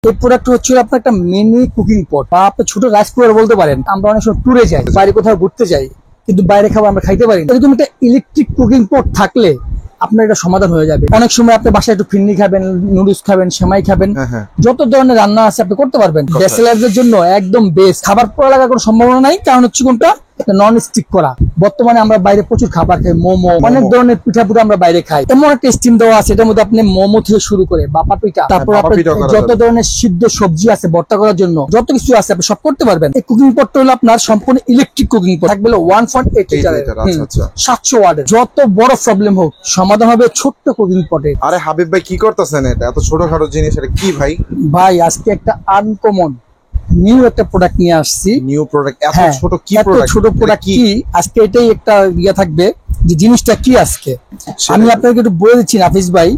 এই প্রোডাক্ট হচ্ছে আপনার একটা মিনি কুকিং পট বা আপনি ছোট রাইস কুকার বলতে পারেন। আমরা অনেক সময় ট্যুরে যাই, বাইরে কোথাও ঘুরতে যাই, কিন্তু বাইরে খাবার আমরা খাইতে পারি না। এরকম একটা ইলেকট্রিক কুকিং পট থাকলে আপনার এটা সমাধান হয়ে যাবে। অনেক সময় আপনি বাসায় একটু ফিরনি খাবেন, নুডলস খাবেন, সেমাই খাবেন, যত ধরনের রান্না আছে আপনি করতে পারবেন। ব্যাচেলারদের জন্য একদম বেস্ট। খাবার পোড়া লাগার কোনো সম্ভাবনা নাই, কারণ হচ্ছে কোনটা নন স্টিক করা। বর্তমানে আমরা বাইরে প্রচুর খাবার খাই, মোমো, অনেক ধরনের পিঠা পুরা আমরা বাইরে খাই। এমন একটা স্টিম দেওয়া আছে, এটার মধ্যে আপনি মোমো থেকে শুরু করে বাপা পিঠা, তারপর যত ধরনের সিদ্ধ সবজি আছে ভর্তা করার জন্য, যত কিছু আছে আপনি সব করতে পারবেন। এই কুকিং পটটা হলো আপনার সম্পূর্ণ ইলেকট্রিক কুকিং পট, থাকবে 1.8 লিটারের, 700 ওয়াটের। যত বড় প্রবলেম হোক সমাধান হবে ছোট্ট কুকিং পটে। আরে হাবিব ভাই কি করতেছেন? এটা এত ছোটখাটো জিনিস, এটা কি ভাই? ভাই আজকে একটা আনকমন নিউ একটা প্রোডাক্ট নিয়ে আসছি। New product? এত ছোট কি প্রোডাক্ট? ছোট প্রোডাক্ট কি আজকে এটাই একটা ইয়া থাকবে যে জিনিসটা কি আজকে আমি আপনাকে একটু বলে দিচ্ছি নাফিস ভাই।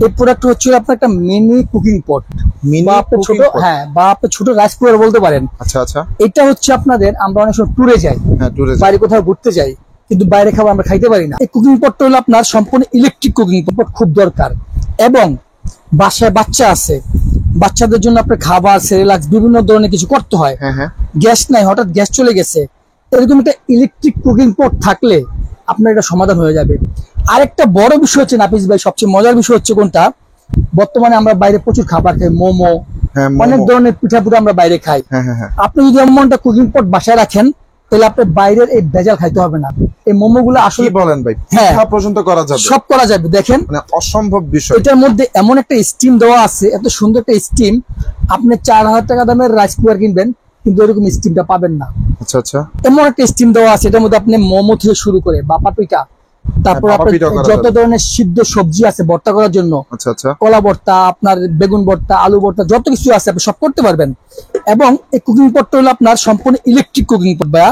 এই প্রোডাক্ট হচ্ছে আপনার একটা মিনি কুকিং পট, বা আপনি ছোট, হ্যাঁ, বা আপনি ছোট রাইস কুকার বলতে পারেন। আচ্ছা আচ্ছা। এটা হচ্ছে আপনাদের, আমরা অনেক সময় ট্যুরে যাই, বাইরে কোথাও ঘুরতে যাই, কিন্তু বাইরে খাবার আমরা খাইতে পারি না। এই কুকিং পটটা হলো আপনার সম্পূর্ণ ইলেকট্রিক কুকিং পট, খুব দরকার। এবং বাসায় বাচ্চা আছে, বাচ্চাদের জন্য আপনার খাবার, সেরেলাক্স, বিভিন্ন ধরনের কিছু করতে হয়, গ্যাস নাই, হঠাৎ গ্যাস চলে গেছে, এরকম একটা ইলেকট্রিক কুকিং পট থাকলে আপনার এটা সমাধান হয়ে যাবে। আরেকটা বড় বিষয় হচ্ছে নাফিস ভাই, সবচেয়ে মজার বিষয় হচ্ছে কোনটা, বর্তমানে আমরা বাইরে প্রচুর খাবার খাই, মোমো, অনেক ধরনের পিঠা পুরা আমরা বাইরে খাই। আপনি যদি এমন একটা কুকিং পট বাসায় রাখেন, তাহলে আপনার বাইরের এই ভেজাল খাইতে হবে না। এই মোমো গুলো আসলে বলেন ভাই, পিঠা পর্যন্ত করা যাবে, সব করা যাবে। দেখেন, মানে অসম্ভব বিষয়। এটার মধ্যে এমন একটা স্টিম দেওয়া আছে, এত সুন্দর একটা স্টিম, আপনি 4000 টাকা দামের রাইস কুকার কিনবেন, কিন্তু এরকম স্টিমটা পাবেন না। আচ্ছা আচ্ছা। এমন একটা স্টিম দেওয়া আছে, এটার মধ্যে আপনি মোমো থেকে শুরু করে বাপা পিঠা, তারপর যত ধরনের সিদ্ধ সবজি আছে ভর্তা করার জন্য, কলা ভর্তা, আপনার বেগুন ভর্তা, আলু ভর্তা, যত কিছু আছে আপনি সব করতে পারবেন। এবং এই কুকিং পটটা হলো আপনার সম্পূর্ণ ইলেকট্রিক কুকিং পট ভাইয়া।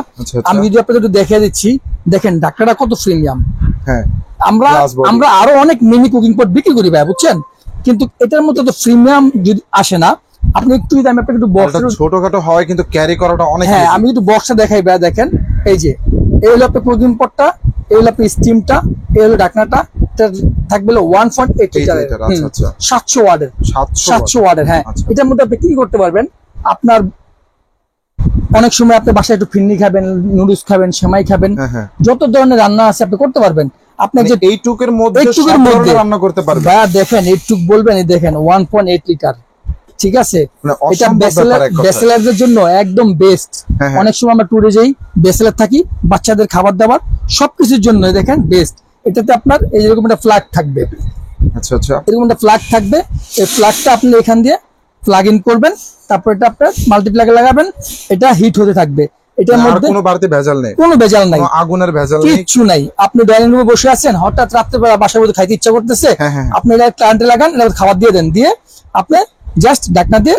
আমি যদি আপনাদের একটু দেখিয়ে দিচ্ছি, দেখেন ঢাকনাটা কত প্রিমিয়াম। আমরা আরো অনেক মিনি কুকিং পট বিক্রি করি ভাইয়া, বুঝছেন, কিন্তু এটার মতো তো প্রিমিয়াম যদি আসে না। আপনি একটু যদি আমি আপনাকে একটু বক্স, ছোটখাটো হয় কিন্তু ক্যারি করাটা অনেক, হ্যাঁ, আমি একটু বক্সটা দেখাই ভাইয়া। দেখেন, এই যে এই হলো আপনার কুকিং পটটা, এই হলো আপনার স্টিমটা, এই হলো ঢাকনাটা, থাকবে 1.8 লিটারের, 700 ওয়াটের, 700 ওয়াটের। হ্যাঁ, এটার মধ্যে আপনি কি করতে পারবেন, আপনার অনেক সময় আপনি বাসায় একটু ফিরনি খাবেন, নুডলস খাবেন, সেমাই খাবেন, যত ধরনের রান্না আছে আপনি করতে পারবেন। আপনি যে এইটুকের মধ্যে রান্না করতে পারবেন ভাইয়া। দেখেন এইটুক বলবেন, এই দেখেন 1.8 লিটার, ঠিক আছে। এটা ব্যাচেলারদের জন্য একদম বেস্ট। অনেক সময় আমরা ট্যুরে যাই, ব্যাচেলার থাকি, বাচ্চাদের খাবার দাবার সবকিছুর জন্য দেখেন বেস্ট। এটাতে আপনার এইরকম একটা ফ্ল্যাগ থাকবে, আচ্ছা আচ্ছা, এরকম একটা ফ্ল্যাগ থাকবে। এই ফ্ল্যাগটা আপনি এখান দিয়ে প্লাগ ইন করবেন, তারপর এটা আপনার মাল্টিপ্লাগে লাগাবেন, এটা হিট হতে থাকবে। এটার মধ্যে কোনো বাড়তি ভেজাল নেই, কোনো ভেজাল নাই, আগুনের ভেজাল নেই, কিচ্ছু নাই। আপনি ডাইনিং রুমে বসে আছেন, হঠাৎ রাত্রেবেলা বাসার মধ্যে খাইতে ইচ্ছা করতেছে, আপনি এটা কারেন্টে লাগান, খাবার দিয়ে দেন, দিয়ে আপনি জাস্ট ঢাকনা দিয়ে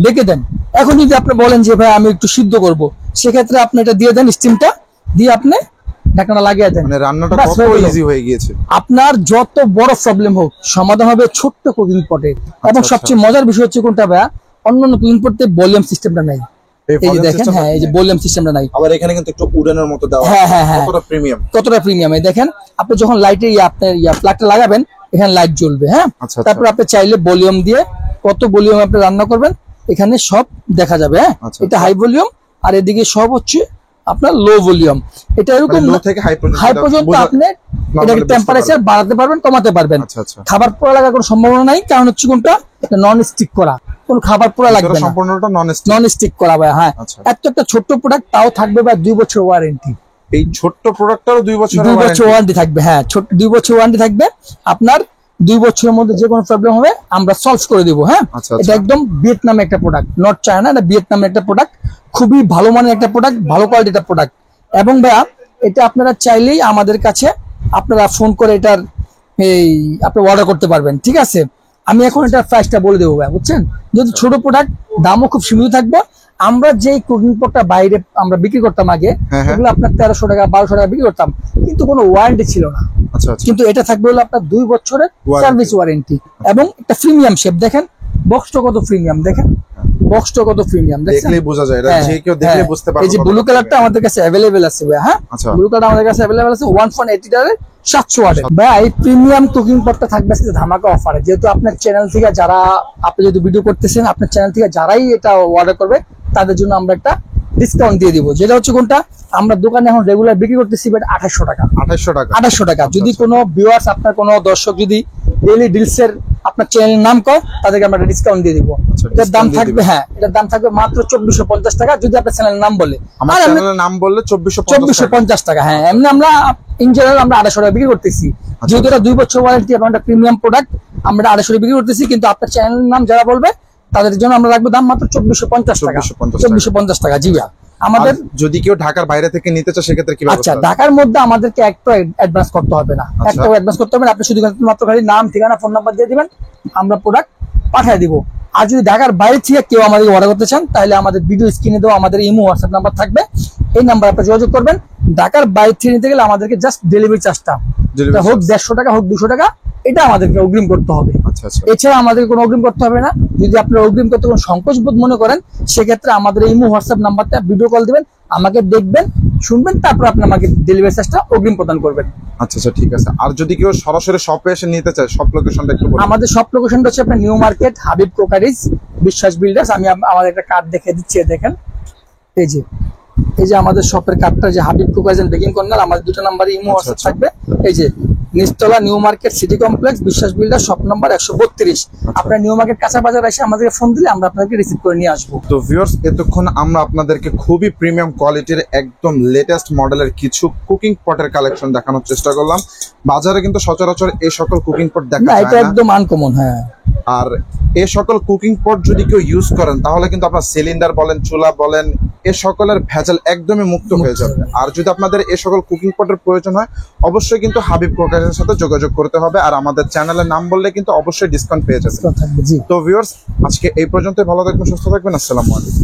ডেকে দেন। এখন যদি আপনি বলেন যে ভাই আমি একটু সিদ্ধ করব, সেক্ষেত্রে আপনি এটা দিয়ে দেন, স্টিমটা দিয়ে আপনি ঢাকনা লাগিয়ে দেন, মানে রান্নাটা কত ইজি হয়ে গিয়েছে। আপনার যত বড় প্রবলেম হোক সমাধান হবে ছোট্ট কুকিং পটে। এবং সবচেয়ে মজার বিষয় হচ্ছে কোনটা ভাইয়া, অন্যান্য কুকিং পটে ভলিউম সিস্টেমটা নাই। এই যে দেখেন, হ্যাঁ, এই যে ভলিউম সিস্টেমটা নাই। আবার এখানে কিন্তু একটু উডেনের মতো দেওয়া, কতটা প্রিমিয়াম, কতটা প্রিমিয়াম। এই দেখেন, আপনি যখন লাইটে আপনার প্লাগটা লাগাবেন, এখানে লাইট জ্বলবে, হ্যাঁ। তারপর আপনি চাইলে ভলিউম দিয়ে কত ভলিউম আপনি রান্না করবেন এখানে সব দেখা যাবে, হ্যাঁ। এটা হাই ভলিউম, আর এদিকে সব হচ্ছে আপনার লো ভলিউম। এটা এরকম লো থেকে হাই পর্যন্ত আপনি এটাকে টেম্পারেচার বাড়াতে পারবেন, কমাতে পারবেন। খাবার পোড়া লাগার কোনো সম্ভাবনা নাই, কারণ হচ্ছে কোনটা নন স্টিক করা, কোনো খাবার পোড়া লাগবে না, সম্পূর্ণটা নন স্টিক করা ভাই। হ্যাঁ, এত একটা ছোট্ট প্রোডাক্ট, তাও থাকবে ভাই 2 বছর ওয়ারেন্টি। এই ছোট্ট প্রোডাক্টটারও 2 বছর ওয়ারেন্টি থাকবে, হ্যাঁ, 2 বছর ওয়ারেন্টি থাকবে। আপনার 2 বছরের মধ্যে যে কোনো প্রবলেম হবে আমরা সলভ করে দিব, হ্যাঁ। এটা একদম ভিয়েতনামের একটা প্রোডাক্ট, নট চায়না, এটা ভিয়েতনামের একটা প্রোডাক্ট, খুবই ভালো মানের একটা প্রোডাক্ট, ভালো কোয়ালিটির প্রোডাক্ট। এবং ভাইয়া এটা আপনারা চাইলেই আমাদের কাছে আপনারা ফোন করে এটার এই আপনি অর্ডার করতে পারবেন, ঠিক আছে। আমি এখন এটার প্রাইসটা বলে দেবো ভাইয়া, বুঝছেন, যেহেতু ছোট প্রোডাক্ট, দামও খুব সীমিত থাকবে। আমরা যে কুকিং পটটা বাইরে আমরা বিক্রি করতাম আগে, এগুলো আপনার 1300 টাকা 1200 টাকা বিক্রি করতাম, কিন্তু কোনো ওয়ারেন্টি ছিল না। কিন্তু এটা থাকবে হলো আপনার 2 বছরের সার্ভিস ওয়ারেন্টি এবং একটা প্রিমিয়াম শেপ। দেখেন বক্সটা কত প্রিমিয়াম, দেখেন বক্সটা কত প্রিমিয়াম, দেখলেই বোঝা যায়, এটা যে কেউ দেখলে বুঝতে পারবে। এই যে ব্লু কালারটা আমাদের কাছে अवेलेबल আছে ভাই, হ্যাঁ, ব্লু কালার আমাদের কাছে अवेलेबल আছে, 1.8 লিটারের 700 ওয়াটের। ভাই প্রিমিয়াম কুকিং পটটা থাকবে আজকে ধামাকা অফারে। যেহেতু আপনার চ্যানেল থেকে যারা, আপনি যদি ভিডিও করতেছেন, আপনার চ্যানেল থেকে যারাই এটা অর্ডার করবে তাদের জন্য আমরা একটা ডিসকাউন্ট দিয়ে দিব। যেটা হচ্ছে কোনটা, আমরা দোকানে এখন রেগুলার বিক্রি করতেছি বাট 2800 টাকা। 2800 টাকা। যদি কোনো ভিউয়ার্স, আপনার কোনো দর্শক যদি ডেইলি ডিলসের আপনার চ্যানেলের নাম কর, তাদেরকে আমরা একটা ডিসকাউন্ট দিয়ে দিব। এটার দাম থাকবে, হ্যাঁ এটার দাম থাকবে মাত্র 2450 টাকা যদি আপনার চ্যানেলের নাম বলে। আমার চ্যানেলের নাম বললে 2450 টাকা। হ্যাঁ, এমনি আমরা ইন জেনারেল আমরা 2800 টাকা বিক্রি করতেছি। যেহেতু এটা 2 বছর ওয়ারেন্টি এবং একটা প্রিমিয়াম প্রোডাক্ট, আমরা 2800 টাকা বিক্রি করতেছি। কিন্তু আপনার চ্যানেলের নাম যারা বলবে তাদের জন্য আমরা রাখবো দাম মাত্র 2450 টাকা। 2450 টাকা। জি ভাই। আমাদের যদি কেউ ঢাকার বাইরে থেকে নিতে চায় সেক্ষেত্রে কি আচ্ছা, ঢাকার মধ্যে আমাদেরকে একটা অ্যাডভান্স করতে হবে না, একটা অ্যাডভান্স করতে হবে না। আপনি শুধু মাত্র খালি নাম, ঠিকানা, ফোন নাম্বার দিয়ে দিবেন, আমরা প্রোডাক্ট পাঠিয়ে দিব। আর যদি ঢাকার বাইরে থেকে কেউ আমাদের অর্ডার করতে চান, তাহলে আমাদের ভিডিও স্ক্রিনে দেওয়া আমাদের ইমো হোয়াটসঅ্যাপ নাম্বার থাকবে, এই নাম্বার আপনি যোগাযোগ করবেন। ঢাকার বাইরে থেকে নিতে গেলে আমাদেরকে জাস্ট ডেলিভারি চার্জটা হোক 150 টাকা হোক 200 টাকা, এটা আমাদেরকে অগ্রিম করতে হবে। এছাড়া আমাদের কোনো অগ্রিম করতে হবে না। যদি আপনারা অগ্রিম করতে কোনো সংকোচ বোধ মনে করেন, সেক্ষেত্রে আমাদের ইমো হোয়াটসঅ্যাপ নাম্বারটা ভিডিও কল দিবেন, আমাকে দেখবেন, শুনবেন, তারপর আপনি আমাকে ডেলিভারি চার্জটা অগ্রিম প্রদান করবেন। আচ্ছা ঠিক আছে। আর যদি কেউ সরাসরি শপে এসে নিতে চায়, শপ লোকেশনটা একটু বলুন। আমাদের শপ লোকেশনটা হচ্ছে আপনার নিউ মার্কেট, হাবিব ক্রোকারিজ, বিশ্বাস বিল্ডার্স। আমি আমাদের একটা কার্ড দেখে দিচ্ছি, দেখেন এই যে আমাদের শপের কার্ডটা, যে Habib crockeries and baking corner. আমাদের দুটো নাম্বারে ইমো হোয়াটসঅ্যাপ থাকবে। এই যে নিচতলা new market city complex, Biswas builder, shop number 132। আপনার নিউ মার্কেট কাঁচা বাজার এসে আমাদেরকে ফোন দিলে আমরা আপনাদেরকে রিসিভ করে নিয়ে আসবো। তো ভিউয়ার্স, এতক্ষণ আমরা আপনাদেরকে খুবই প্রিমিয়াম কোয়ালিটির একদম লেটেস্ট মডেলের কিছু কুকিং পটের কালেকশন দেখানোর চেষ্টা করলাম। বাজারে কিন্তু সচরাচর এই সকল কুকিং পট দেখা যায় না, এটা একদম আনকমন। হ্যাঁ, আর এই সকল কুকিং পট যদি কেউ ইউজ করেন, তাহলে কিন্তু আপনার সিলিন্ডার বলেন, চুলা বলেন, এ সকলের ভেজাল একদমই মুক্ত হয়ে যাবে। আর যদি আপনাদের এই সকল কুকিং পটের প্রয়োজন হয়, অবশ্যই কিন্তু হাবিব ক্রোকারিজের সাথে যোগাযোগ করতে হবে। আর আমাদের চ্যানেলের নাম বললে কিন্তু অবশ্যই ডিসকাউন্ট পেয়ে যাবেন। তো ভিউয়ার্স, আজকে এই পর্যন্ত। ভালো থাকবেন, সুস্থ থাকবেন। আসসালামু আলাইকুম।